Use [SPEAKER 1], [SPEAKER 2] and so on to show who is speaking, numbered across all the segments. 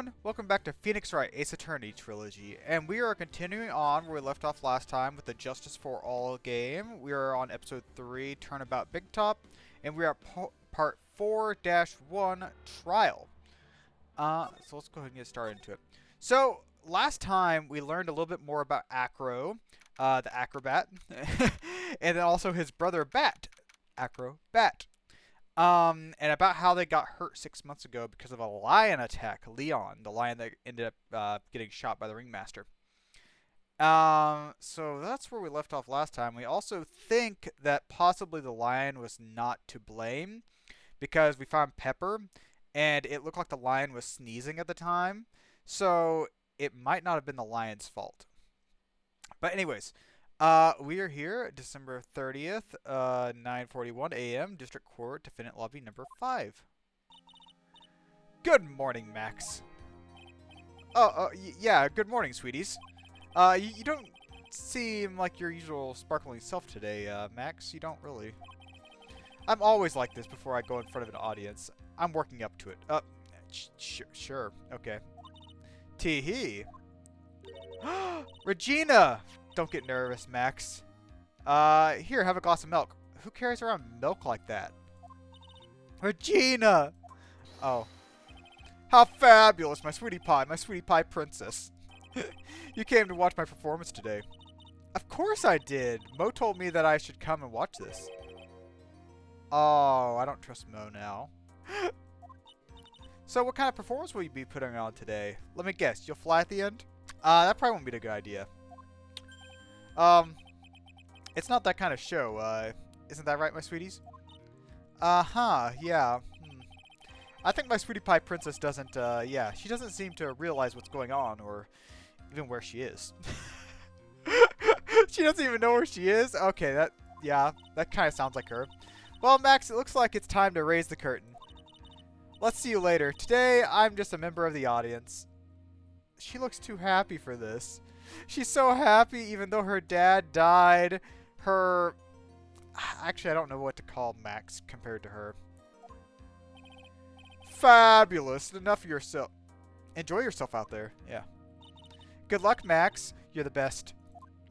[SPEAKER 1] everyone, welcome back to Phoenix Wright Ace Attorney Trilogy, and we are continuing on where we left off last time with the Justice for All game. We are on episode 3, Turnabout Big Top, and we are at part 4-1, Trial. So let's go ahead and get started into it. So, last time we learned a little bit more about Acro, the Acrobat, and then also his brother Bat, Acrobat. And about how they got hurt 6 months ago because of a lion attack. Leon, the lion that ended up getting shot by the ringmaster. So that's where we left off last time. We also think that possibly the lion was not to blame because we found Pepper, and it looked like the lion was sneezing at the time. So it might not have been the lion's fault. But anyways, we are here, December 30th, 9:41 a.m., District Court, Defendant Lobby number 5. Good morning, Max. Yeah, good morning, sweeties. You don't seem like your usual sparkling self today, Max. You don't really. I'm always like this before I go in front of an audience. I'm working up to it. Sure, okay. Tee-hee. Regina! Don't get nervous, Max. Here, have a glass of milk. Who carries around milk like that? Regina! Oh. How fabulous, my sweetie pie princess. You came to watch my performance today. Of course I did. Mo told me that I should come and watch this. Oh, I don't trust Mo now. So what kind of performance will you be putting on today? Let me guess, you'll fly at the end? That probably won't be a good idea. It's not that kind of show, isn't that right, my sweeties? Uh-huh, yeah. I think my sweetie pie princess doesn't, yeah, she doesn't seem to realize what's going on, or even where she is. She doesn't even know where she is? Okay, that kind of sounds like her. Well, Max, it looks like it's time to raise the curtain. Let's see you later. Today, I'm just a member of the audience. She looks too happy for this. She's so happy even though her dad died. Actually, I don't know what to call Max compared to her. Fabulous. Enough of yourself. Enjoy yourself out there. Yeah. Good luck, Max. You're the best.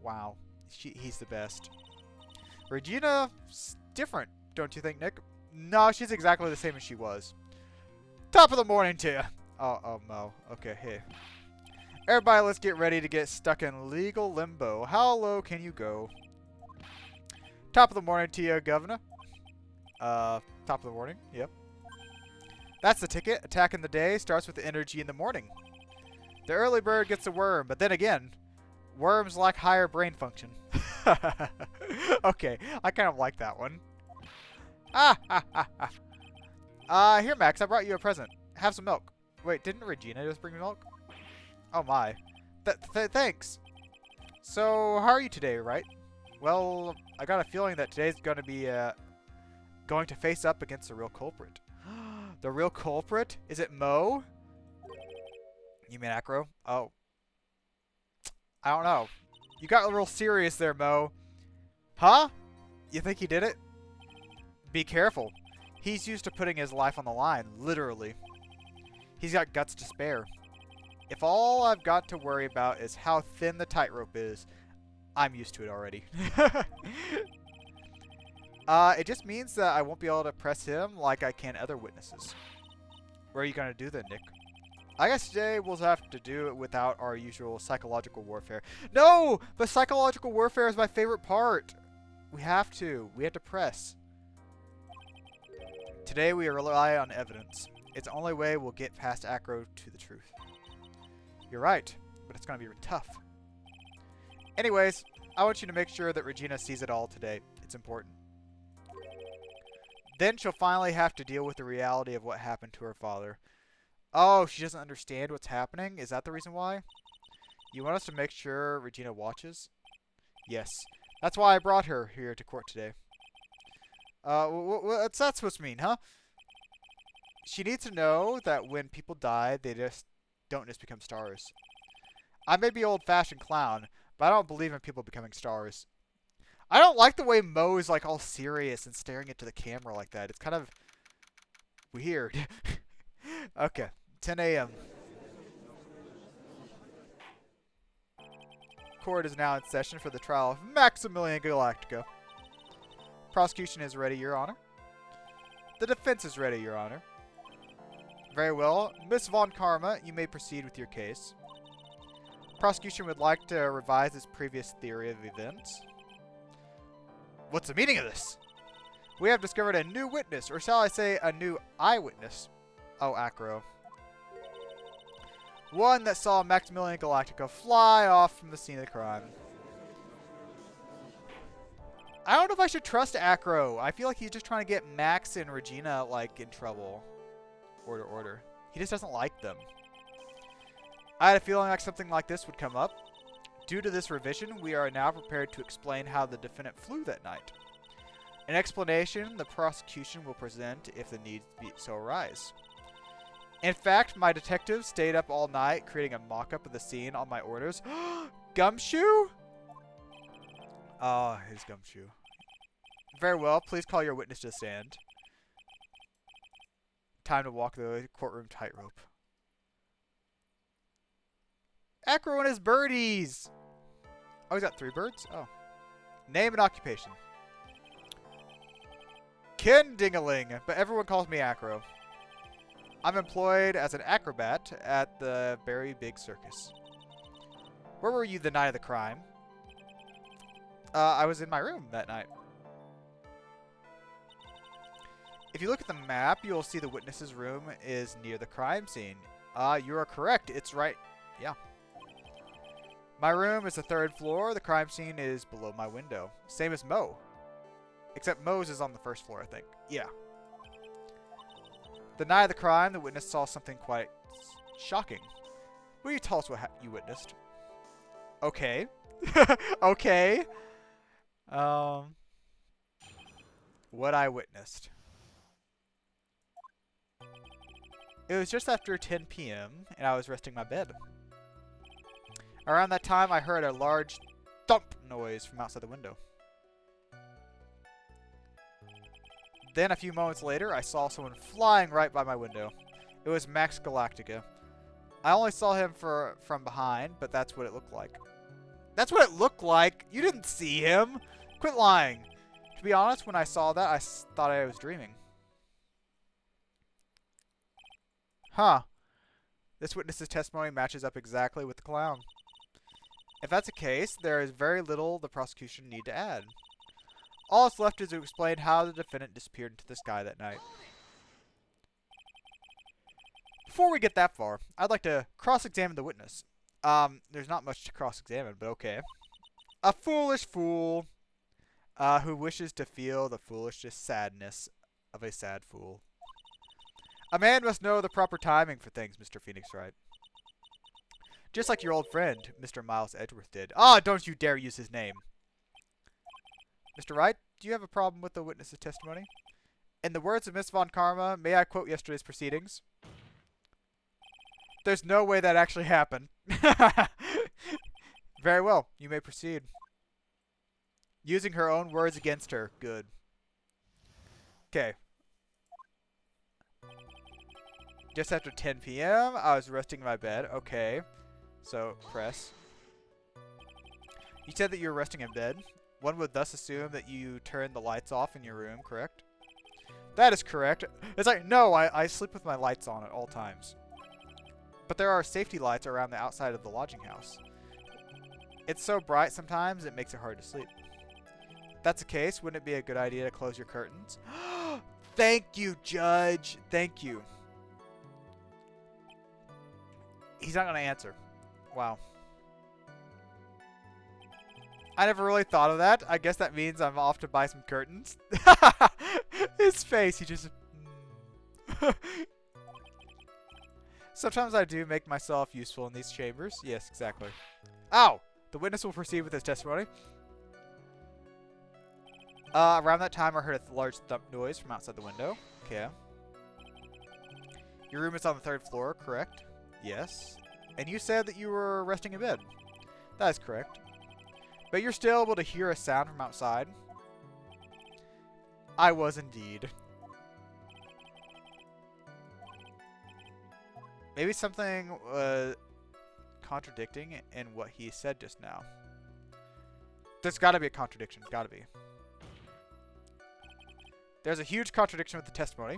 [SPEAKER 1] Wow. He's the best. Regina's different, don't you think, Nick? No, she's exactly the same as she was. Top of the morning to you. Oh, Mo. Okay, hey. Everybody, let's get ready to get stuck in legal limbo. How low can you go? Top of the morning to you, Governor. Top of the morning. Yep. That's the ticket. Attack in the day starts with the energy in the morning. The early bird gets a worm, but then again, worms lack higher brain function. Okay, I kind of like that one. Here, Max, I brought you a present. Have some milk. Wait, didn't Regina just bring me milk? Oh my. Thanks. So, how are you today, Wright? Well, I got a feeling that today's going to be, going to face up against the real culprit. The real culprit? Is it Mo? You mean Acro? Oh. I don't know. You got real serious there, Mo. Huh? You think he did it? Be careful. He's used to putting his life on the line, literally. He's got guts to spare. If all I've got to worry about is how thin the tightrope is, I'm used to it already. It just means that I won't be able to press him like I can other witnesses. What are you going to do then, Nick? I guess today we'll have to do it without our usual psychological warfare. No! But psychological warfare is my favorite part. We have to press. Today we rely on evidence. It's the only way we'll get past Acro to the truth. You're right, but it's going to be tough. Anyways, I want you to make sure that Regina sees it all today. It's important. Then she'll finally have to deal with the reality of what happened to her father. Oh, she doesn't understand what's happening? Is that the reason why? You want us to make sure Regina watches? Yes. That's why I brought her here to court today. What's that supposed to mean, huh? She needs to know that when people die, they don't just become stars. I may be old-fashioned clown, but I don't believe in people becoming stars. I don't like the way Mo is like all serious and staring into the camera like that. It's kind of weird. Okay, 10 a.m. court is now in session for the trial of Maximilian Galactica. Prosecution is ready, Your Honor. The defense is ready, Your Honor. Very well. Miss Von Karma, you may proceed with your case. Prosecution would like to revise its previous theory of events. What's the meaning of this? We have discovered a new witness, or shall I say a new eyewitness. Oh, Acro. One that saw Maximilian Galactica fly off from the scene of the crime. I don't know if I should trust Acro. I feel like he's just trying to get Max and Regina, like, in trouble. Order. He just doesn't like them. I had a feeling like something like this would come up. Due to this revision, we are now prepared to explain how the defendant flew that night. An explanation the prosecution will present if the need so arise. In fact, my detective stayed up all night creating a mock-up of the scene on my orders. Gumshoe? Ah, his Gumshoe. Very well, please call your witness to the stand. Time to walk the courtroom tightrope. Acro and his birdies! Oh, he's got 3 birds? Oh. Name and occupation. Ken Dingaling, but everyone calls me Acro. I'm employed as an acrobat at the Very Big Circus. Where were you the night of the crime? I was in my room that night. If you look at the map, you'll see the witness's room is near the crime scene. You are correct. It's right. Yeah. My room is the 3rd floor. The crime scene is below my window. Same as Mo. Except Mo's is on the 1st floor, I think. Yeah. The night of the crime, the witness saw something quite shocking. Will you tell us what you witnessed? Okay. Okay. What I witnessed. It was just after 10 p.m. and I was resting my bed. Around that time, I heard a large thump noise from outside the window. Then, a few moments later, I saw someone flying right by my window. It was Max Galactica. I only saw him from behind, but that's what it looked like. That's what it looked like? You didn't see him! Quit lying! To be honest, when I saw that, I thought I was dreaming. Huh. This witness's testimony matches up exactly with the clown. If that's the case, there is very little the prosecution need to add. All that's left is to explain how the defendant disappeared into the sky that night. Before we get that far, I'd like to cross-examine the witness. There's not much to cross-examine, but okay. A foolish fool who wishes to feel the foolishest sadness of a sad fool. A man must know the proper timing for things, Mr. Phoenix Wright. Just like your old friend, Mr. Miles Edgeworth did. Ah, don't you dare use his name. Mr. Wright, do you have a problem with the witness's testimony? In the words of Miss Von Karma, may I quote yesterday's proceedings? There's no way that actually happened. Very well, you may proceed. Using her own words against her. Good. Okay. Just after 10 p.m., I was resting in my bed. Okay. So, press. You said that you were resting in bed. One would thus assume that you turned the lights off in your room, correct? That is correct. It's like, no, I sleep with my lights on at all times. But there are safety lights around the outside of the lodging house. It's so bright sometimes it makes it hard to sleep. If that's the case, wouldn't it be a good idea to close your curtains? Thank you, Judge. Thank you. He's not going to answer. Wow. I never really thought of that. I guess that means I'm off to buy some curtains. His face, he just... Sometimes I do make myself useful in these chambers. Yes, exactly. Ow! The witness will proceed with his testimony. Around that time, I heard a large thump noise from outside the window. Okay. Your room is on the 3rd floor, correct? Yes. And you said that you were resting in bed. That is correct. But you're still able to hear a sound from outside. I was indeed. Maybe something contradicting in what he said just now. There's gotta be a contradiction. Gotta be. There's a huge contradiction with the testimony.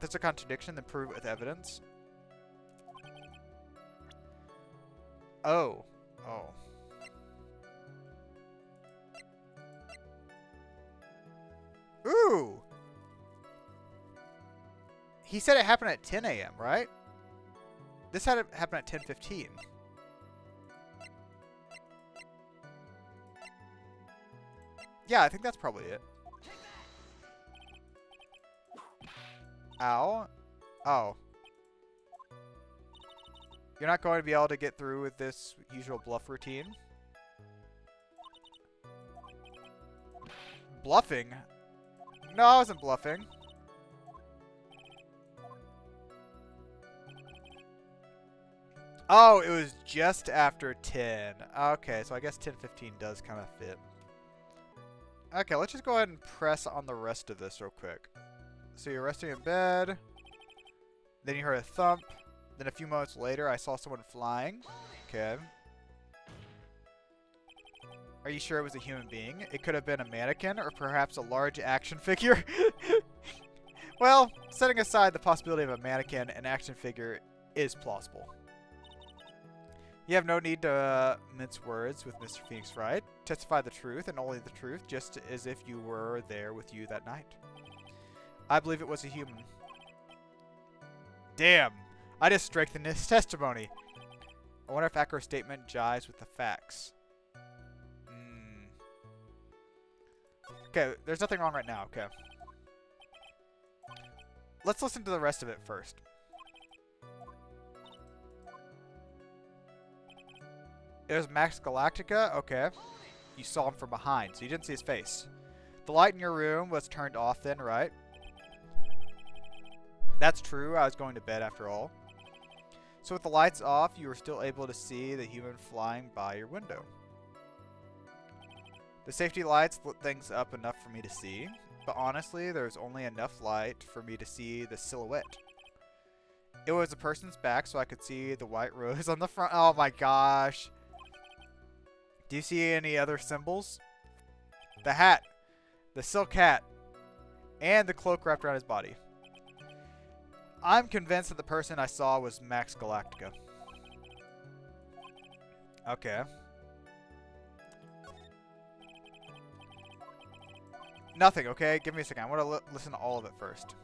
[SPEAKER 1] There's a contradiction, then prove it with evidence. Oh. Oh. Ooh! He said it happened at 10 a.m., right? This had it happen at 10:15. Yeah, I think that's probably it. Ow. Oh. You're not going to be able to get through with this usual bluff routine? Bluffing? No, I wasn't bluffing. Oh, it was just after 10. Okay, so I guess 10:15 does kind of fit. Okay, let's just go ahead and press on the rest of this real quick. So you're resting in bed. Then you heard a thump. Then a few moments later, I saw someone flying. Okay. Are you sure it was a human being? It could have been a mannequin or perhaps a large action figure. Well, setting aside the possibility of a mannequin, an action figure is plausible. You have no need to mince words with Mr. Phoenix Wright. Testify the truth and only the truth, just as if you were there with you that night. I believe it was a human. Damn! I just strengthened his testimony. I wonder if Acro's statement jives with the facts. Okay, there's nothing wrong right now. Okay. Let's listen to the rest of it first. It was Max Galactica? Okay. You saw him from behind, so you didn't see his face. The light in your room was turned off then, right? That's true. I was going to bed after all. So with the lights off, you were still able to see the human flying by your window. The safety lights lit things up enough for me to see, but honestly, there was only enough light for me to see the silhouette. It was a person's back, so I could see the white rose on the front. Oh my gosh. Do you see any other symbols? The hat, the silk hat, and the cloak wrapped around his body. I'm convinced that the person I saw was Max Galactica. Okay. Nothing, okay? Give me a second. I want to listen to all of it first.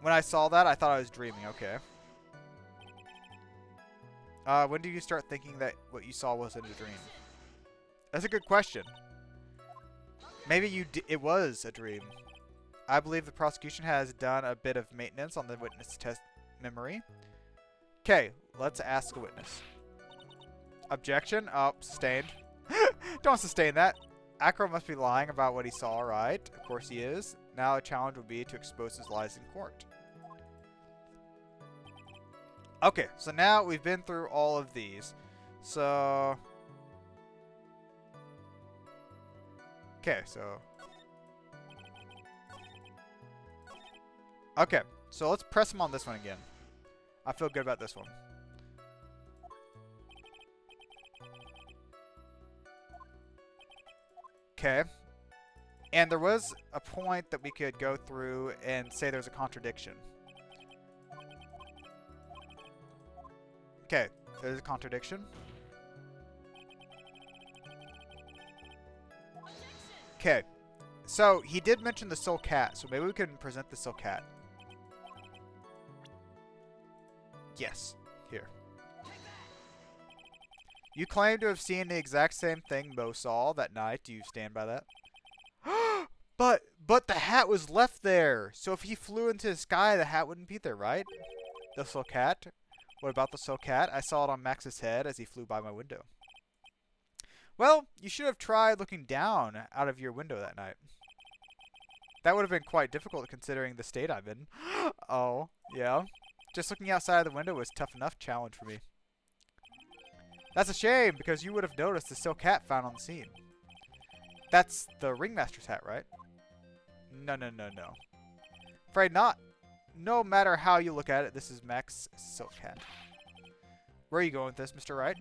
[SPEAKER 1] When I saw that, I thought I was dreaming. Okay. When did you start thinking that what you saw wasn't a dream? That's a good question. Maybe it was a dream. I believe the prosecution has done a bit of maintenance on the witness test memory. Okay, let's ask the witness. Objection? Oh, sustained. Don't sustain that. Acro must be lying about what he saw, right? Of course he is. Now a challenge would be to expose his lies in court. Okay, so now we've been through all of these. So... Okay, so... Okay, so let's press him on this one again. I feel good about this one. Okay. And there was a point that we could go through and say there's a contradiction. Okay, there's a contradiction. Okay, so he did mention the silk hat, so maybe we can present the silk hat. Yes, here. You claim to have seen the exact same thing Mo saw that night. Do you stand by that? But the hat was left there. So if he flew into the sky, the hat wouldn't be there, right? The silk hat? What about the silk hat? I saw it on Max's head as he flew by my window. Well, you should have tried looking down out of your window that night. That would have been quite difficult considering the state I'm in. Oh, yeah. Just looking outside of the window was a tough enough challenge for me. That's a shame, because you would have noticed the silk hat found on the scene. That's the ringmaster's hat, right? No. Afraid not. No matter how you look at it, this is Max's silk hat. Where are you going with this, Mr. Wright?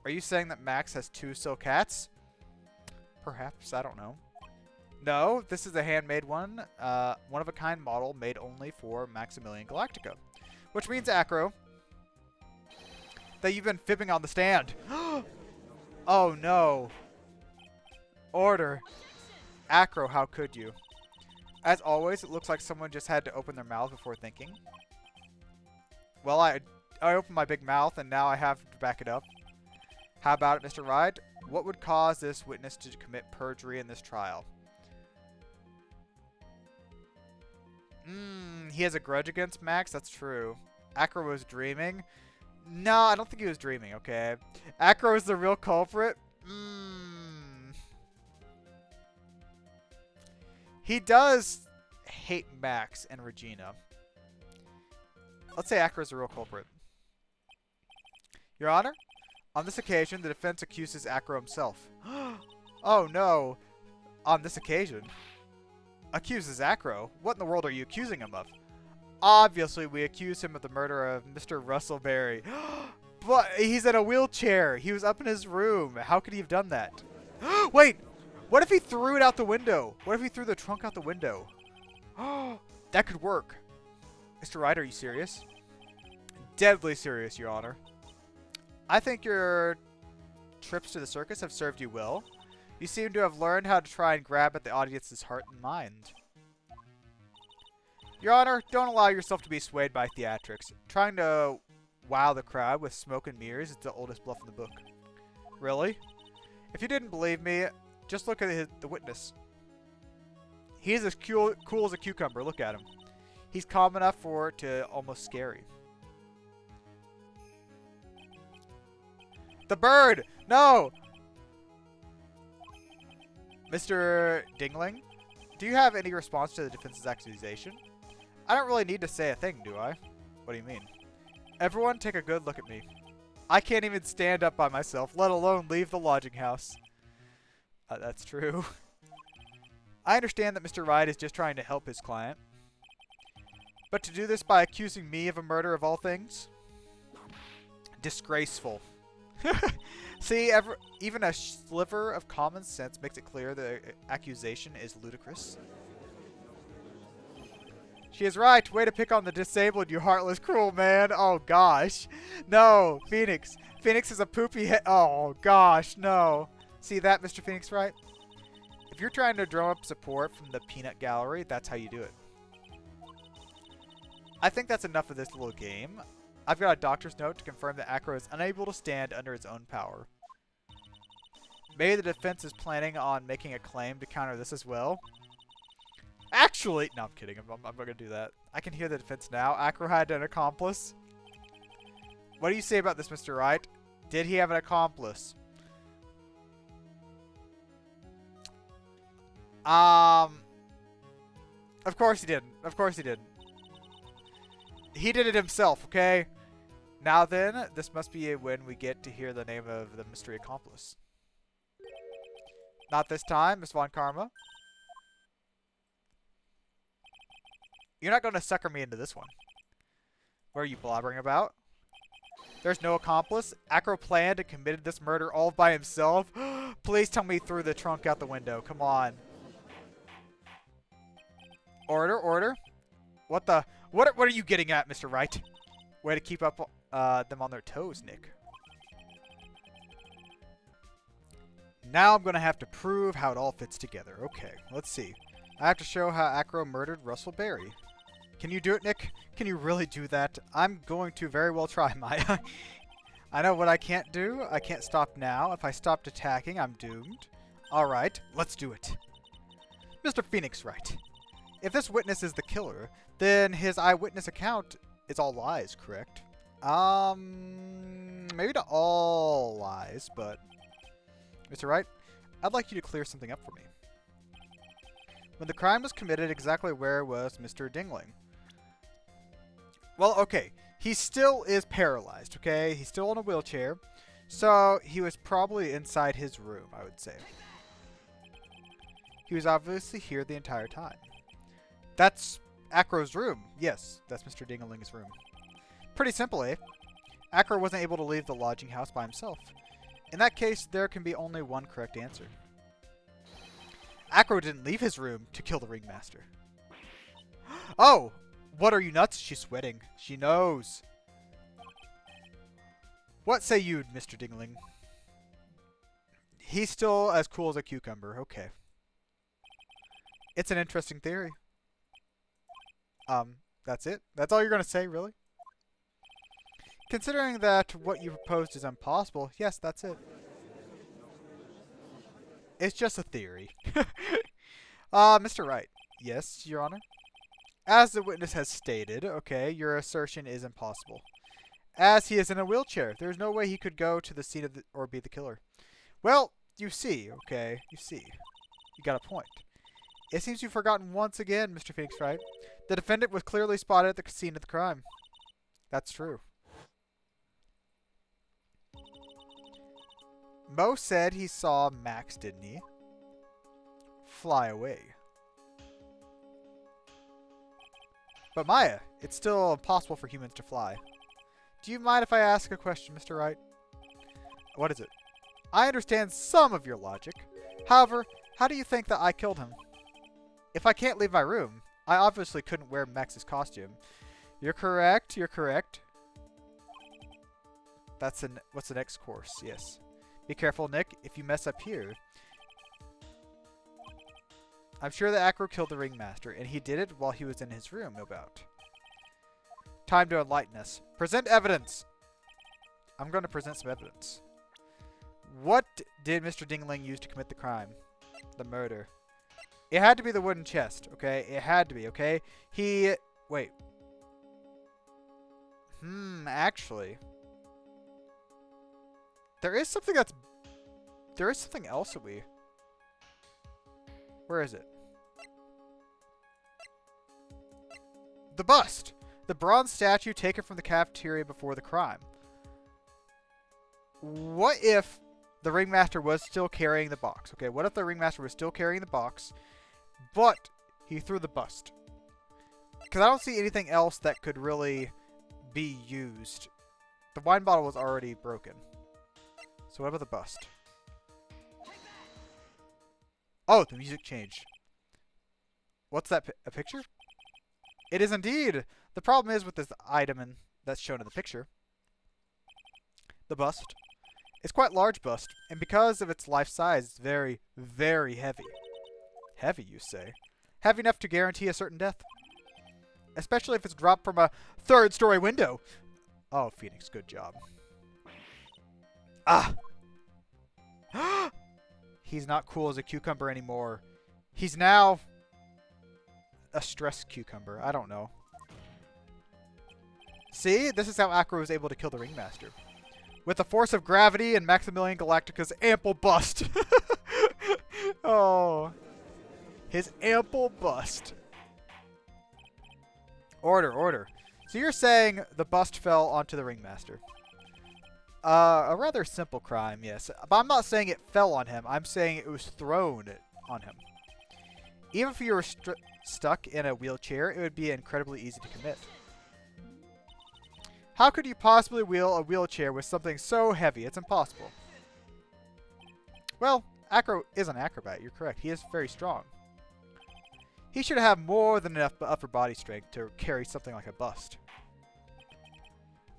[SPEAKER 1] Are you saying that Max has 2 silk hats? Perhaps, I don't know. No, this is a handmade one. One-of-a-kind model made only for Maximilian Galactica. Which means, Acro, that you've been fibbing on the stand. Oh no. Order. Acro, how could you? As always, it looks like someone just had to open their mouth before thinking. Well, I opened my big mouth, and now I have to back it up. How about it, Mr. Wright? What would cause this witness to commit perjury in this trial? He has a grudge against Max? That's true. Acro was dreaming? No, I don't think he was dreaming, okay. Acro is the real culprit? He does hate Max and Regina. Let's say Acro is the real culprit. Your Honor, on this occasion, the defense accuses Acro himself. Oh no. On this occasion? Accuses Acro? What in the world are you accusing him of? Obviously, we accuse him of the murder of Mr. Russell Berry. But he's in a wheelchair. He was up in his room. How could he have done that? Wait! What if he threw it out the window? What if he threw the trunk out the window? That could work. Mr. Wright, are you serious? Deadly serious, Your Honor. I think your trips to the circus have served you well. You seem to have learned how to try and grab at the audience's heart and mind. Your Honor, don't allow yourself to be swayed by theatrics. Trying to wow the crowd with smoke and mirrors is the oldest bluff in the book. Really? If you didn't believe me, just look at the witness. He's as cool as a cucumber. Look at him. He's calm enough for it to almost scary. The bird! No! Mr. Dingling, do you have any response to the defense's accusation? I don't really need to say a thing, do I? What do you mean? Everyone take a good look at me. I can't even stand up by myself, let alone leave the lodging house. That's true. I understand that Mr. Wright is just trying to help his client. But to do this by accusing me of a murder of all things? Disgraceful. See, even a sliver of common sense makes it clear the accusation is ludicrous. She is right. Way to pick on the disabled, you heartless, cruel man. Oh, gosh. No, Phoenix. Phoenix is a poopy head. Oh, gosh, no. See that, Mr. Phoenix Wright? If you're trying to drum up support from the peanut gallery, that's how you do it. I think that's enough of this little game. I've got a doctor's note to confirm that Acro is unable to stand under his own power. Maybe the defense is planning on making a claim to counter this as well. Actually, no, I'm kidding. I'm not going to do that. I can hear the defense now. Acro had an accomplice. What do you say about this, Mr. Wright? Did he have an accomplice? Of course he didn't. Of course he didn't. He did it himself, okay? Now then, this must be when we get to hear the name of the mystery accomplice. Not this time, Miss Von Karma. You're not going to sucker me into this one. What are you blabbering about? There's no accomplice? Acro planned and committed this murder all by himself? Please tell me he threw the trunk out the window. Come on. Order, order. What the... What are you getting at, Mr. Wright? Way to keep up them on their toes, Nick. Now I'm going to have to prove how it all fits together. Okay, let's see. I have to show how Acro murdered Russell Berry. Can you do it, Nick? Can you really do that? I'm going to very well try, Maya. I know what I can't do. I can't stop now. If I stopped attacking, I'm doomed. Alright, let's do it. Mr. Phoenix Wright. If this witness is the killer, then his eyewitness account is all lies, correct? Maybe not all lies, but... Mr. Wright, I'd like you to clear something up for me. When the crime was committed, exactly where was Mr. Dingling? Well, okay. He still is paralyzed, okay? He's still in a wheelchair. So, he was probably inside his room, I would say. He was obviously here the entire time. That's Acro's room. Yes, that's Mr. Dingling's room. Pretty simple, eh? Acro wasn't able to leave the lodging house by himself. In that case, there can be only one correct answer. Acro didn't leave his room to kill the ringmaster. Oh! What are you nuts? She's sweating. She knows. What say you, Mr. Dingling? He's still as cool as a cucumber. Okay. It's an interesting theory. That's it? That's all you're going to say, really? Considering that what you proposed is impossible, yes, that's it. It's just a theory. Mr. Wright. Yes, Your Honor? As the witness has stated, okay, your assertion is impossible. As he is in a wheelchair, there's no way he could go to the scene of or be the killer. Well, you see, okay, you see. You got a point. It seems you've forgotten once again, Mr. Phoenix Wright. The defendant was clearly spotted at the scene of the crime. That's true. Mo said he saw Max, didn't he? Fly away. But Maya, it's still impossible for humans to fly. Do you mind if I ask a question, Mr. Wright? What is it? I understand some of your logic. However, how do you think that I killed him? If I can't leave my room, I obviously couldn't wear Max's costume. You're correct, you're correct. What's the next course? Yes. Be careful, Nick. If you mess up here... I'm sure that Acro killed the ringmaster, and he did it while he was in his room, no doubt. Time to enlighten us. Present evidence! I'm going to present some evidence. What did Mr. Dingling use to commit the crime? The murder. It had to be the wooden chest, okay? It had to be, okay? Wait. Actually. There is something else that we... Where is it? The bust! The bronze statue taken from the cafeteria before the crime. What if the ringmaster was still carrying the box? Okay, what if the ringmaster was still carrying the box, but he threw the bust? Because I don't see anything else that could really be used. The wine bottle was already broken. So what about the bust? Oh, the music changed. What's that? A picture? It is indeed. The problem is with this item that's shown in the picture. The bust. It's quite large bust, and because of its life size, it's very, very heavy. Heavy, you say? Heavy enough to guarantee a certain death. Especially if it's dropped from a third-story window. Oh, Phoenix, good job. Ah! He's not cool as a cucumber anymore. He's now a stressed cucumber. I don't know. See? This is how Acro was able to kill the ringmaster. With the force of gravity and Maximilian Galactica's ample bust. Oh. His ample bust. Order, order. So you're saying the bust fell onto the ringmaster. A rather simple crime, yes. But I'm not saying it fell on him. I'm saying it was thrown on him. Even if you were stuck in a wheelchair, it would be incredibly easy to commit. How could you possibly wheel a wheelchair with something so heavy? It's impossible. Well, Acro is an acrobat. You're correct. He is very strong. He should have more than enough upper body strength to carry something like a bust.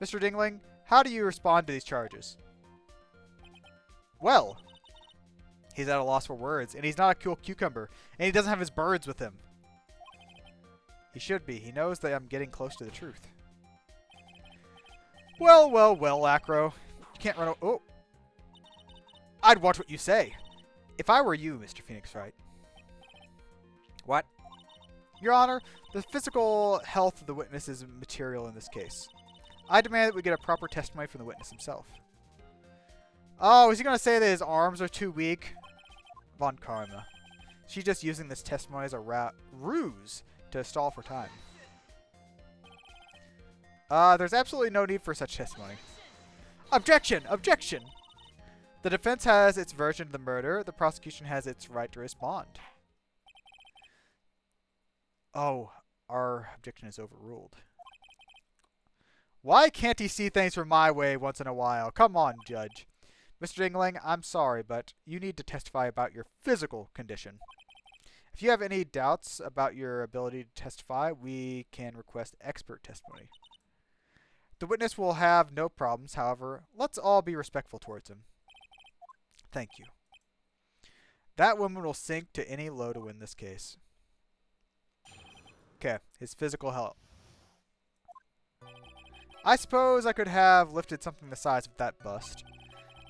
[SPEAKER 1] Mr. Dingling, how do you respond to these charges? Well, he's at a loss for words, and he's not a cool cucumber, and he doesn't have his birds with him. He should be. He knows that I'm getting close to the truth. Well, well, well, Acro. You can't run. Oh. I'd watch what you say. If I were you, Mr. Phoenix Wright. What? Your Honor, the physical health of the witness is material in this case. I demand that we get a proper testimony from the witness himself. Oh, is he going to say that his arms are too weak? Von Karma. She's just using this testimony as a ruse to stall for time. There's absolutely no need for such testimony. Objection! Objection! The defense has its version of the murder. The prosecution has its right to respond. Oh, our objection is overruled. Why can't he see things from my way once in a while? Come on, Judge. Mr. Dingling, I'm sorry, but you need to testify about your physical condition. If you have any doubts about your ability to testify, we can request expert testimony. The witness will have no problems, however, let's all be respectful towards him. Thank you. That woman will sink to any low to win this case. Okay, his physical health. I suppose I could have lifted something the size of that bust.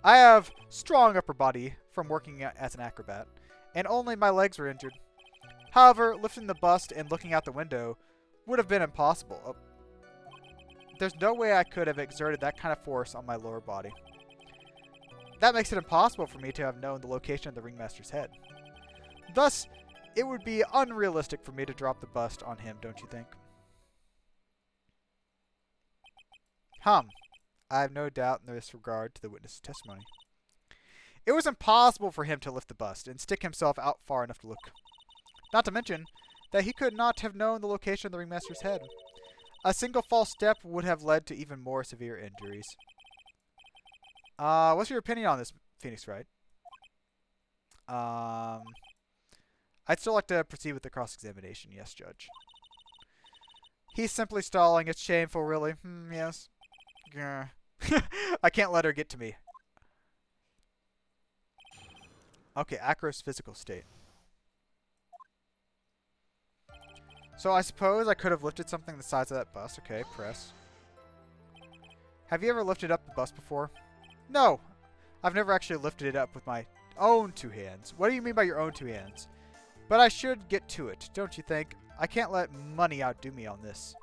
[SPEAKER 1] I have strong upper body from working as an acrobat, and only my legs were injured. However, lifting the bust and looking out the window would have been impossible. Oh. There's no way I could have exerted that kind of force on my lower body. That makes it impossible for me to have known the location of the ringmaster's head. Thus, it would be unrealistic for me to drop the bust on him, don't you think? I have no doubt in this regard to the witness's testimony. It was impossible for him to lift the bust and stick himself out far enough to look. Not to mention that he could not have known the location of the ringmaster's head. A single false step would have led to even more severe injuries. What's your opinion on this, Phoenix Wright? I'd still like to proceed with the cross-examination. Yes, Judge. He's simply stalling. It's shameful, really. Yes. Grr. I can't let her get to me. Okay, Acro's physical state. So I suppose I could have lifted something the size of that bust. Okay, press. Have you ever lifted up the bust before? No. I've never actually lifted it up with my own two hands. What do you mean by your own two hands? But I should get to it, don't you think? I can't let money outdo me on this.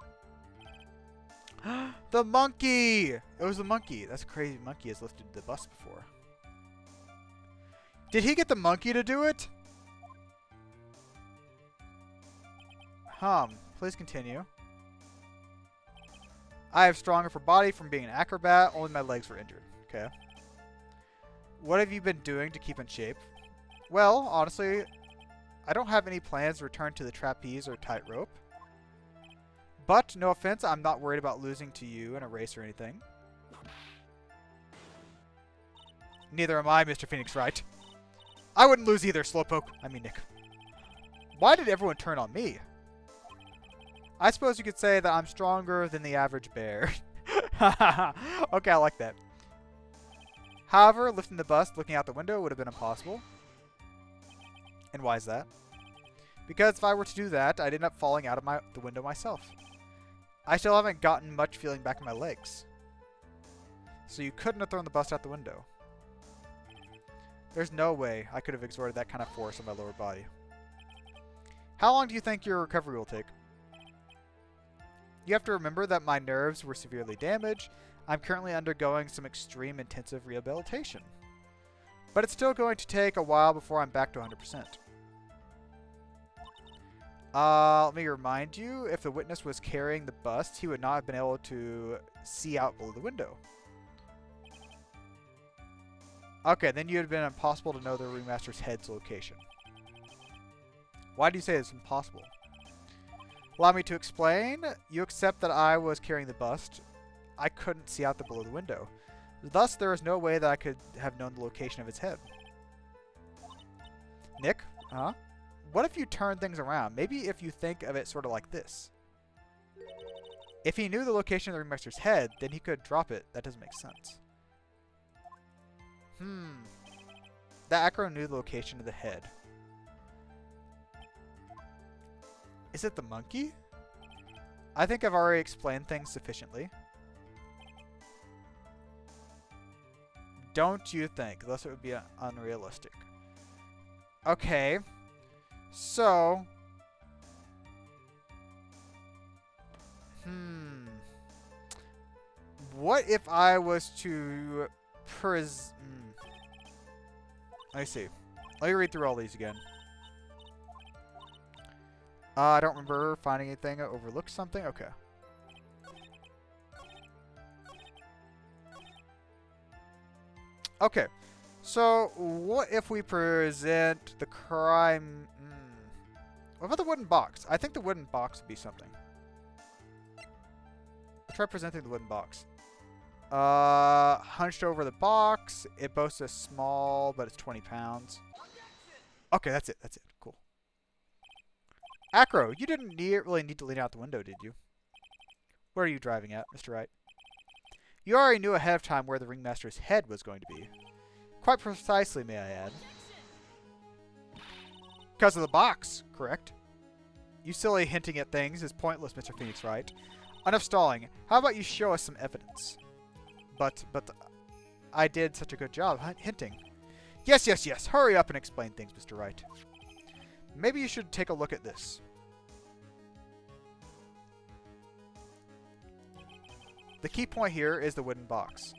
[SPEAKER 1] The monkey! It was the monkey. That's crazy. Monkey has lifted the bust before. Did he get the monkey to do it? Please continue. I have strong upper body from being an acrobat. Only my legs were injured. Okay. What have you been doing to keep in shape? Well, honestly, I don't have any plans to return to the trapeze or tightrope. But, no offense, I'm not worried about losing to you in a race or anything. Neither am I, Mr. Phoenix Wright. I wouldn't lose either, Slowpoke. I mean, Nick. Why did everyone turn on me? I suppose you could say that I'm stronger than the average bear. Okay, I like that. However, lifting the bust, looking out the window would have been impossible. And why is that? Because if I were to do that, I'd end up falling out of the window myself. I still haven't gotten much feeling back in my legs. So you couldn't have thrown the bust out the window. There's no way I could have exerted that kind of force on my lower body. How long do you think your recovery will take? You have to remember that my nerves were severely damaged. I'm currently undergoing some extreme intensive rehabilitation. But it's still going to take a while before I'm back to 100%. Let me remind you, if the witness was carrying the bust, he would not have been able to see out below the window. Okay, then it would have been impossible to know the ringmaster's head's location. Why do you say it's impossible? Allow me to explain. You accept that I was carrying the bust. I couldn't see out below the window. Thus, there is no way that I could have known the location of its head. Nick? Huh? What if you turn things around? Maybe if you think of it sort of like this. If he knew the location of the ringmaster's head, then he could drop it. That doesn't make sense. The Acro knew the location of the head. Is it the monkey? I think I've already explained things sufficiently. Don't you think? Thus it would be unrealistic. Okay. So. What if I was to let me see. Let me read through all these again. I don't remember finding anything. I overlooked something. Okay. Okay. So, what if we present the crime... What about the wooden box? I think the wooden box would be something. Try presenting the wooden box. Hunched over the box. It boasts a small, but it's 20 pounds. Okay, that's it. That's it. Cool. Acro, you didn't really need to lean out the window, did you? Where are you driving at, Mr. Wright? You already knew ahead of time where the ringmaster's head was going to be. Quite precisely, may I add. Because of the box, correct? You silly hinting at things is pointless, Mr. Phoenix Wright. Enough stalling. How about you show us some evidence? But I did such a good job hinting. Yes, yes, yes. Hurry up and explain things, Mr. Wright. Maybe you should take a look at this. The key point here is the wooden box.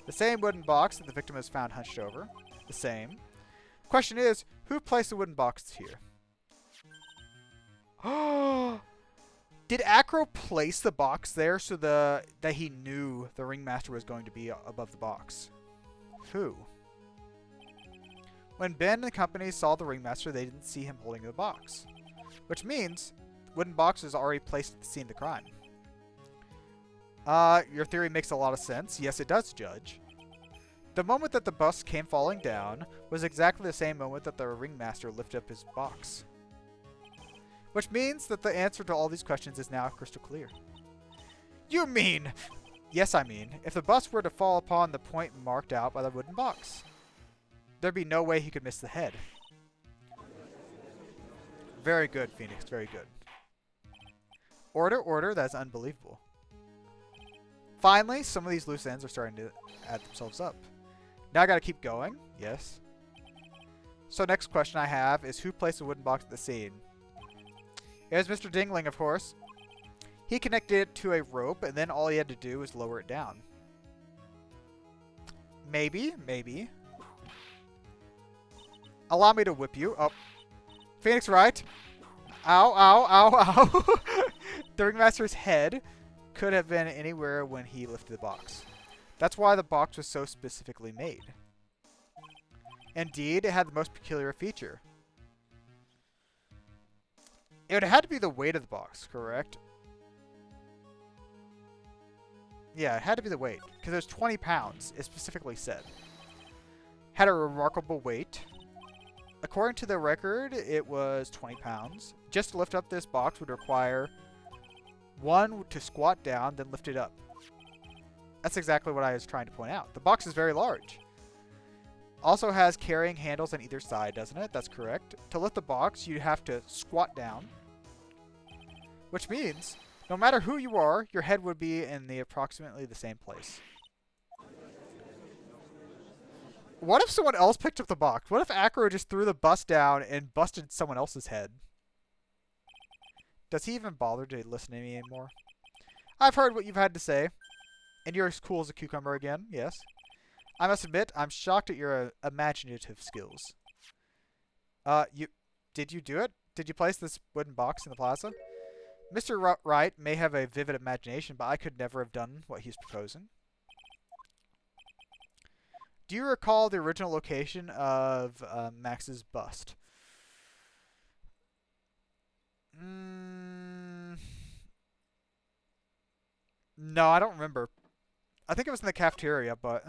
[SPEAKER 1] The same wooden box that the victim has found hunched over. The same. Question is, who placed the wooden box here? Did Acro place the box there so that he knew the ringmaster was going to be above the box? Who? When Ben and the company saw the ringmaster, they didn't see him holding the box. Which means the wooden box was already placed at the scene of the crime. Your theory makes a lot of sense. Yes, it does, Judge. The moment that the bus came falling down was exactly the same moment that the ringmaster lifted up his box. Which means that the answer to all these questions is now crystal clear. You mean... Yes, I mean, if the bus were to fall upon the point marked out by the wooden box, there'd be no way he could miss the head. Very good, Phoenix. Very good. Order, order. That's unbelievable. Finally, some of these loose ends are starting to add themselves up. Now I gotta keep going. Yes. So next question I have is who placed the wooden box at the scene? It was Mr. Dingling, of course. He connected it to a rope, and then all he had to do was lower it down. Maybe, maybe. Allow me to whip you. Oh. Phoenix Wright. Ow, ow, ow, ow. The ringmaster's head could have been anywhere when he lifted the box. That's why the box was so specifically made. Indeed, it had the most peculiar feature. It would have had to be the weight of the box, correct? Yeah, it had to be the weight, because it was 20 pounds, it specifically said. Had a remarkable weight. According to the record, it was 20 pounds. Just to lift up this box would require one to squat down, then lift it up. That's exactly what I was trying to point out. The box is very large. Also has carrying handles on either side, doesn't it? That's correct. To lift the box, you have to squat down. Which means, no matter who you are, your head would be in the approximately the same place. What if someone else picked up the box? What if Acro just threw the bus down and busted someone else's head? Does he even bother to listen to me anymore? I've heard what you've had to say. And you're as cool as a cucumber again, yes. I must admit, I'm shocked at your imaginative skills. Did you do it? Did you place this wooden box in the plaza? Mr. Wright may have a vivid imagination, but I could never have done what he's proposing. Do you recall the original location of Max's bust? No, I don't remember. I think it was in the cafeteria, but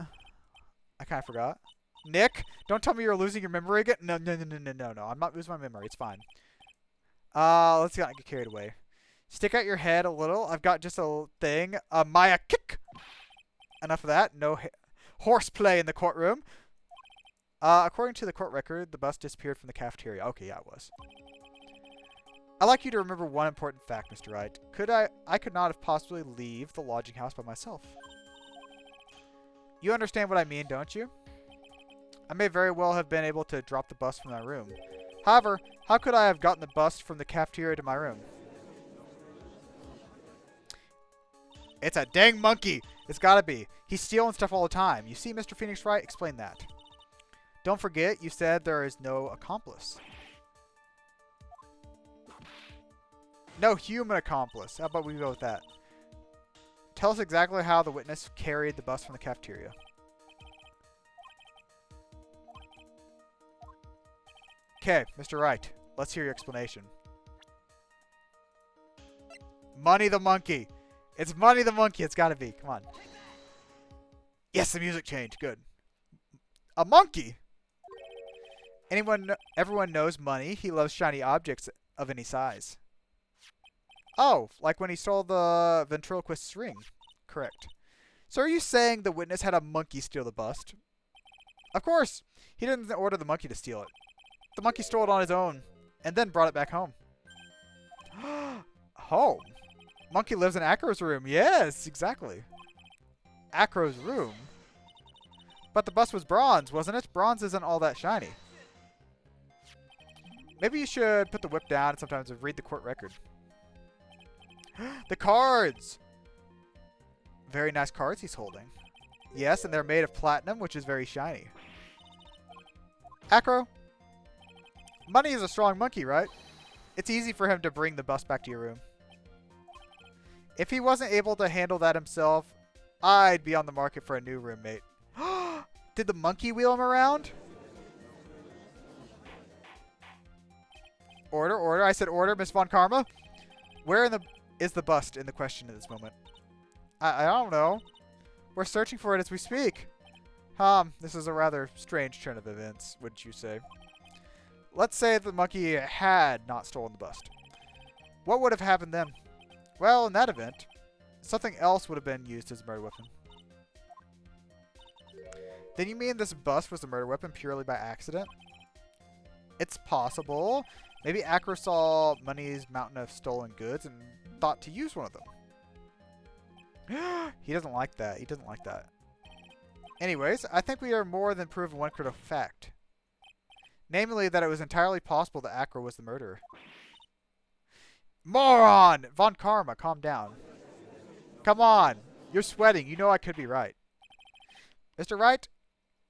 [SPEAKER 1] I kind of forgot. Nick, don't tell me you're losing your memory again. No. I'm not losing my memory. It's fine. Let's not get carried away. Stick out your head a little. I've got just a thing. Maya kick. Enough of that. No horseplay in the courtroom. According to the court record, the bus disappeared from the cafeteria. Okay, yeah, it was. I'd like you to remember one important fact, Mr. Wright. I could not have possibly leave the lodging house by myself. You understand what I mean, don't you? I may very well have been able to drop the bus from my room. However, how could I have gotten the bus from the cafeteria to my room? It's a dang monkey! It's gotta be. He's stealing stuff all the time. You see, Mr. Phoenix Wright? Explain that. Don't forget, you said there is no accomplice. No human accomplice. How about we go with that? Tell us exactly how the witness carried the bus from the cafeteria. Okay, Mr. Wright. Let's hear your explanation. Money the monkey. It's Money the Monkey. It's gotta be. Come on. Yes, the music changed. Good. A monkey? Everyone knows Money. He loves shiny objects of any size. Oh, like when he stole the ventriloquist's ring. Correct. So are you saying the witness had a monkey steal the bust? Of course. He didn't order the monkey to steal it. The monkey stole it on his own, and then brought it back home. Home? Monkey lives in Acro's room. Yes, exactly. Acro's room? But the bust was bronze, wasn't it? Bronze isn't all that shiny. Maybe you should put the whip down and sometimes read the court record. The cards! Very nice cards he's holding. Yes, and they're made of platinum, which is very shiny. Acro, Money is a strong monkey, right? It's easy for him to bring the bust back to your room. If he wasn't able to handle that himself, I'd be on the market for a new roommate. Did the monkey wheel him around? Order, order. I said order, Miss Von Karma. Where is the bust in the question at this moment? I don't know. We're searching for it as we speak. This is a rather strange turn of events, wouldn't you say? Let's say the monkey had not stolen the bust. What would have happened then? Well, in that event, something else would have been used as a murder weapon. Then you mean this bust was a murder weapon purely by accident? It's possible. Maybe Acro saw Money's mountain of stolen goods and thought to use one of them. He doesn't like that. He doesn't like that. Anyways, I think we are more than proven one critical fact. Namely, that it was entirely possible that Acro was the murderer. Moron! Von Karma, calm down. Come on. You're sweating. You know I could be right. Mr. Wright,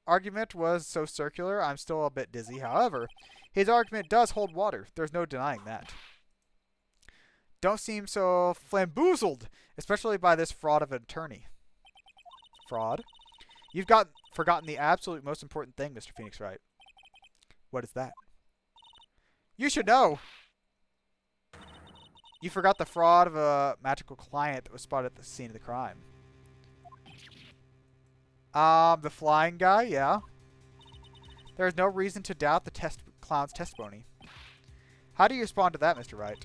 [SPEAKER 1] argument was so circular, I'm still a bit dizzy. However, his argument does hold water. There's no denying that. Don't seem so flamboozled, especially by this fraud of an attorney. Fraud? You've forgotten the absolute most important thing, Mr. Phoenix Wright. What is that? You should know! You forgot the fraud of a magical client that was spotted at the scene of the crime. The flying guy, yeah. There is no reason to doubt the clown's testimony. How do you respond to that, Mr. Wright?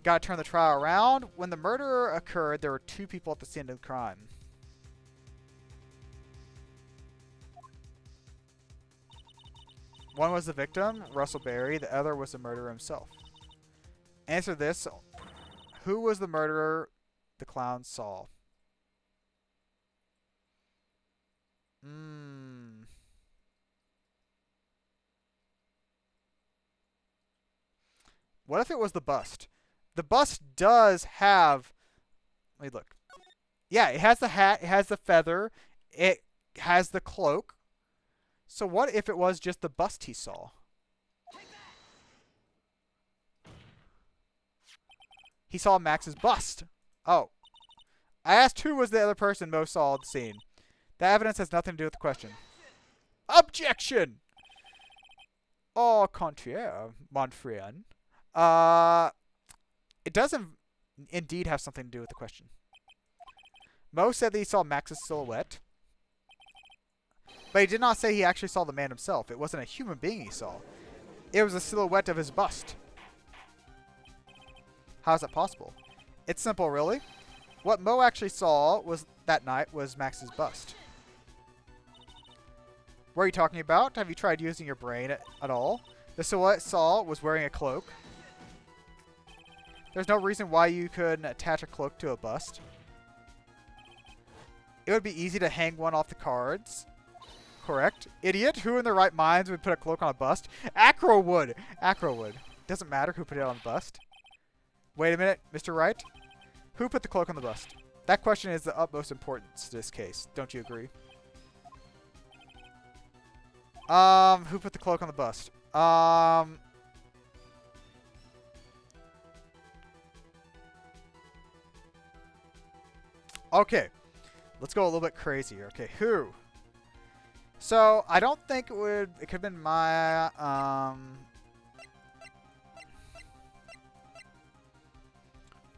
[SPEAKER 1] Gotta turn the trial around. When the murder occurred, there were two people at the scene of the crime. One was the victim, Russell Berry. The other was the murderer himself. Answer this. Who was the murderer the clown saw? What if it was the bust? The bust does have... Let me look. Yeah, it has the hat, it has the feather, it has the cloak. So what if it was just the bust he saw? He saw Max's bust. Oh. I asked who was the other person most saw at the scene. The evidence has nothing to do with the question. Objection! Au contraire, mon frère. It does indeed have something to do with the question. Mo said that he saw Max's silhouette. But he did not say he actually saw the man himself. It wasn't a human being he saw. It was a silhouette of his bust. How is that possible? It's simple, really. What Mo actually saw that night was Max's bust. What are you talking about? Have you tried using your brain at all? The silhouette saw was wearing a cloak. There's no reason why you couldn't attach a cloak to a bust. It would be easy to hang one off the cards. Correct. Idiot. Who in their right minds would put a cloak on a bust? Acro would. Acro would. Doesn't matter who put it on the bust. Wait a minute, Mr. Wright. Who put the cloak on the bust? That question is the utmost importance to this case. Don't you agree? Who put the cloak on the bust? Okay. Let's go a little bit crazier. Okay, who? So, I don't think it could have been my,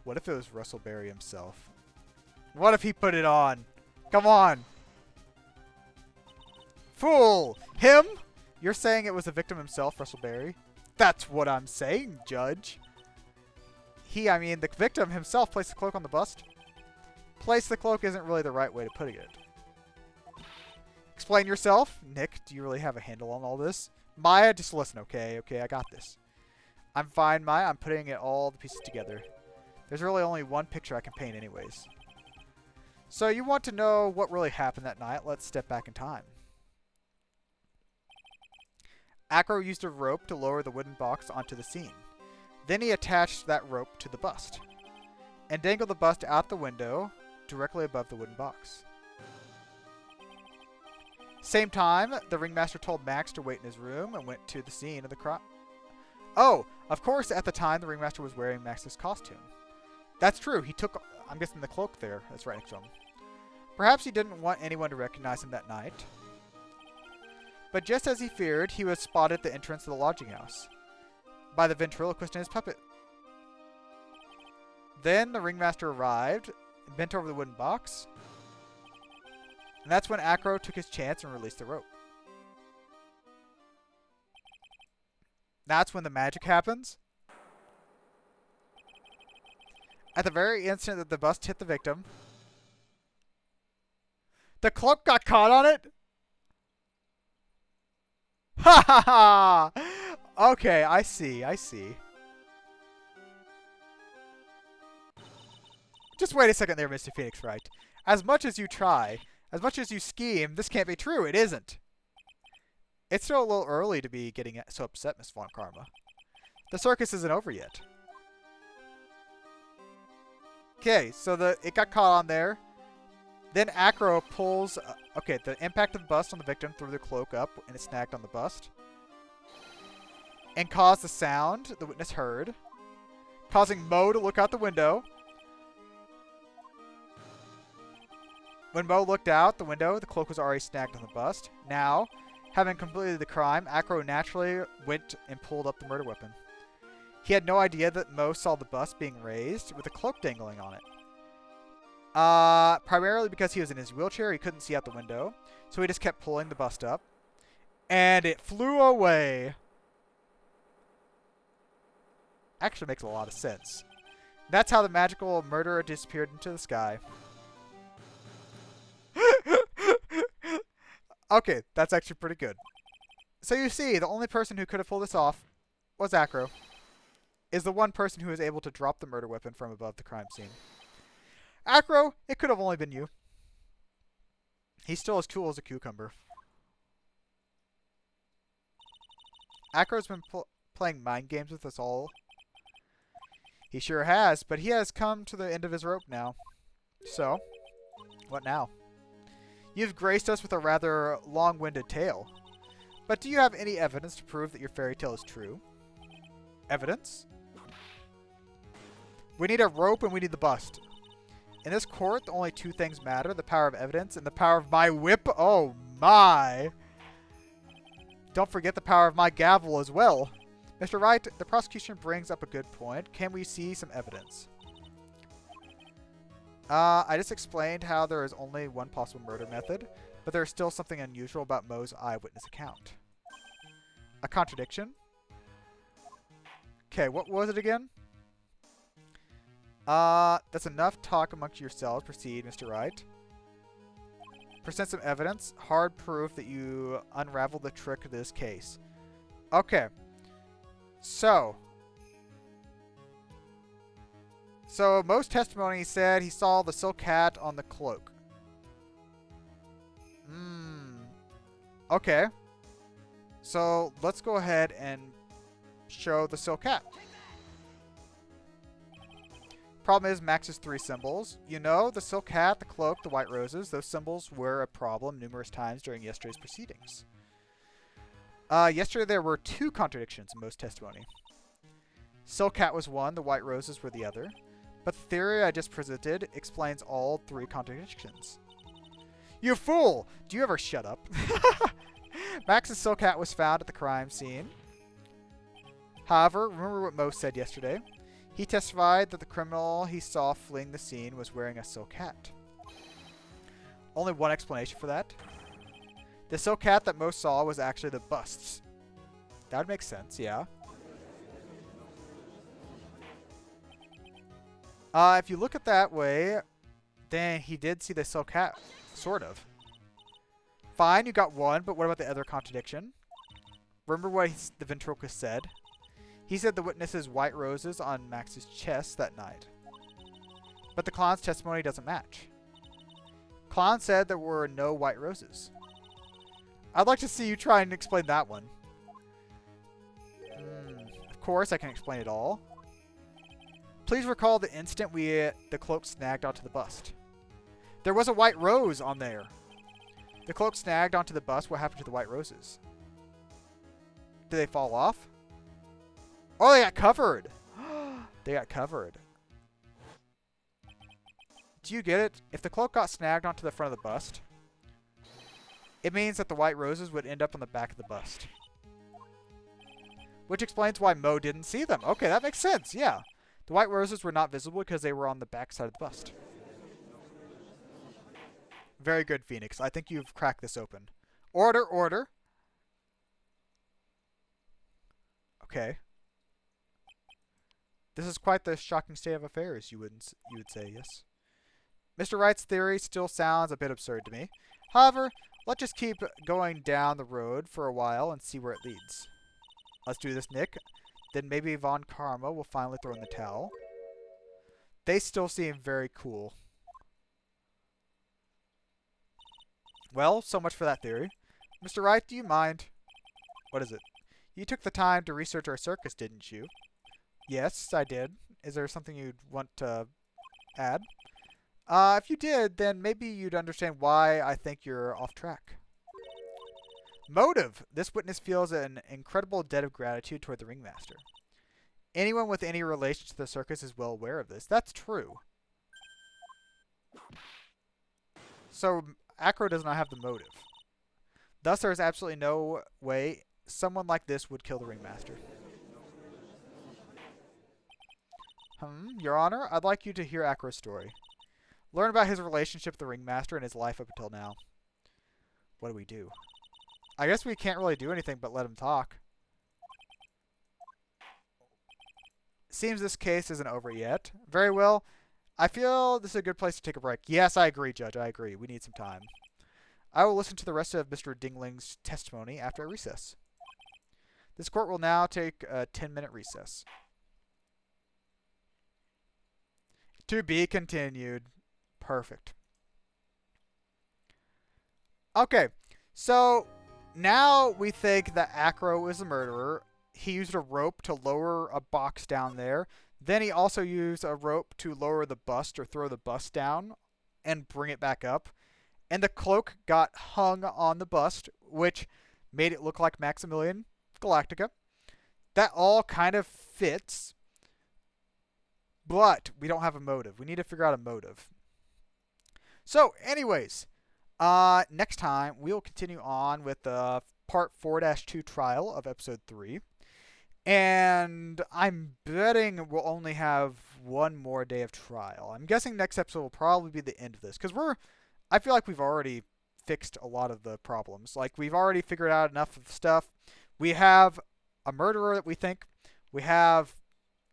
[SPEAKER 1] What if it was Russell Berry himself? What if he put it on? Come on. Fool! Him? You're saying it was the victim himself, Russell Berry? That's what I'm saying, Judge. I mean, the victim himself placed the cloak on the bust. Place the cloak isn't really the right way to putting it. Explain yourself. Nick, do you really have a handle on all this? Maya, just listen, okay? Okay, I got this. I'm fine, Maya. I'm putting all the pieces together. There's really only one picture I can paint anyways. So you want to know what really happened that night? Let's step back in time. Acro used a rope to lower the wooden box onto the scene. Then he attached that rope to the bust and dangled the bust out the window directly above the wooden box. Same time, the ringmaster told Max to wait in his room and went to the scene of the crime. Oh, of course, at the time, the ringmaster was wearing Max's costume. That's true. He took, I'm guessing, the cloak there. That's right next to him. Perhaps he didn't want anyone to recognize him that night. But just as he feared, he was spotted at the entrance of the lodging house by the ventriloquist and his puppet. Then the ringmaster arrived and bent over the wooden box. And that's when Acro took his chance and released the rope. That's when the magic happens. At the very instant that the bust hit the victim, the cloak got caught on it? Ha ha ha! Okay, I see, I see. Just wait a second there, Mr. Phoenix Wright. As much as you try, as much as you scheme, this can't be true. It isn't. It's still a little early to be getting so upset, Miss Von Karma. The circus isn't over yet. Okay, so it got caught on there. Then Acro pulls... okay, the impact of the bust on the victim threw the cloak up, and it snagged on the bust. And caused the sound the witness heard, causing Mo to look out the window. When Mo looked out the window, the cloak was already snagged on the bust. Now, having completed the crime, Acro naturally went and pulled up the murder weapon. He had no idea that Mo saw the bust being raised with a cloak dangling on it. Primarily because he was in his wheelchair, he couldn't see out the window, so he just kept pulling the bust up. And it flew away. Actually makes a lot of sense. That's how the magical murderer disappeared into the sky. Okay, that's actually pretty good. So you see, the only person who could have pulled this off was Acro. Is the one person who was able to drop the murder weapon from above the crime scene. Acro, it could have only been you. He's still as cool as a cucumber. Acro's been playing mind games with us all. He sure has, but he has come to the end of his rope now. So, what now? You've graced us with a rather long-winded tale. But do you have any evidence to prove that your fairy tale is true? Evidence? We need a rope and we need the bust. In this court, the only two things matter, the power of evidence and the power of my whip. Oh my! Don't forget the power of my gavel as well. Mr. Wright, the prosecution brings up a good point. Can we see some evidence? I just explained how there is only one possible murder method, but there is still something unusual about Mo's eyewitness account. A contradiction? Okay, what was it again? That's enough talk amongst yourselves. Proceed, Mr. Wright. Present some evidence. Hard proof that you unraveled the trick of this case. Okay. So Mo's testimony said he saw the silk hat on the cloak. Okay. So let's go ahead and show the silk hat. Problem is Max's three symbols. You know, the silk hat, the cloak, the white roses, those symbols were a problem numerous times during yesterday's proceedings. Yesterday there were two contradictions in Mo's testimony. Silk hat was one, the white roses were the other. But the theory I just presented explains all three contradictions. You fool! Do you ever shut up? Max's silk hat was found at the crime scene. However, remember what Mo said yesterday. He testified that the criminal he saw fleeing the scene was wearing a silk hat. Only one explanation for that. The silk hat that most saw was actually the busts. That would make sense, yeah. If you look at that way, then he did see the silk hat, sort of. Fine, you got one, but what about the other contradiction? Remember what the ventriloquist said? He said the witness's white roses on Max's chest that night. But the clown's testimony doesn't match. Clown said there were no white roses. I'd like to see you try and explain that one. Of course, I can explain it all. Please recall the instant the cloak snagged onto the bust. There was a white rose on there. The cloak snagged onto the bust. What happened to the white roses? Did they fall off? Oh, they got covered. They got covered. Do you get it? If the cloak got snagged onto the front of the bust, it means that the white roses would end up on the back of the bust. Which explains why Mo didn't see them. Okay, that makes sense, yeah. The white roses were not visible because they were on the back side of the bust. Very good, Phoenix. I think you've cracked this open. Order, order. Okay. This is quite the shocking state of affairs, you would say, yes. Mr. Wright's theory still sounds a bit absurd to me. However, let's just keep going down the road for a while and see where it leads. Let's do this, Nick. Then maybe Von Karma will finally throw in the towel. They still seem very cool. Well, so much for that theory. Mr. Wright, do you mind? What is it? You took the time to research our circus, didn't you? Yes, I did. Is there something you'd want to add? If you did, then maybe you'd understand why I think you're off track. Motive! This witness feels an incredible debt of gratitude toward the ringmaster. Anyone with any relation to the circus is well aware of this. That's true. So, Acro does not have the motive. Thus, there is absolutely no way someone like this would kill the ringmaster. Your Honor, I'd like you to hear Acro's story. Learn about his relationship with the ringmaster and his life up until now. What do we do? I guess we can't really do anything but let him talk. Seems this case isn't over yet. Very well. I feel this is a good place to take a break. Yes, I agree, Judge. I agree. We need some time. I will listen to the rest of Mr. Dingling's testimony after a recess. This court will now take a 10-minute recess. To be continued. Perfect. Okay, so now we think that Acro is the murderer. He used a rope to lower a box down there. Then he also used a rope to lower the bust or throw the bust down and bring it back up. And the cloak got hung on the bust, which made it look like Maximilian Galactica. That all kind of fits. But we don't have a motive. We need to figure out a motive. So, anyways, next time we'll continue on with the part 4-2 trial of episode 3. And I'm betting we'll only have one more day of trial. I'm guessing next episode will probably be the end of this. Because I feel like we've already fixed a lot of the problems. Like, we've already figured out enough of the stuff. We have a murderer that we think. We have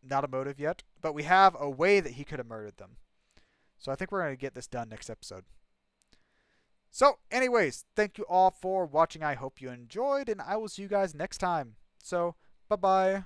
[SPEAKER 1] not a motive yet. But we have a way that he could have murdered them. So I think we're going to get this done next episode. So, anyways, thank you all for watching. I hope you enjoyed. And I will see you guys next time. So, bye-bye.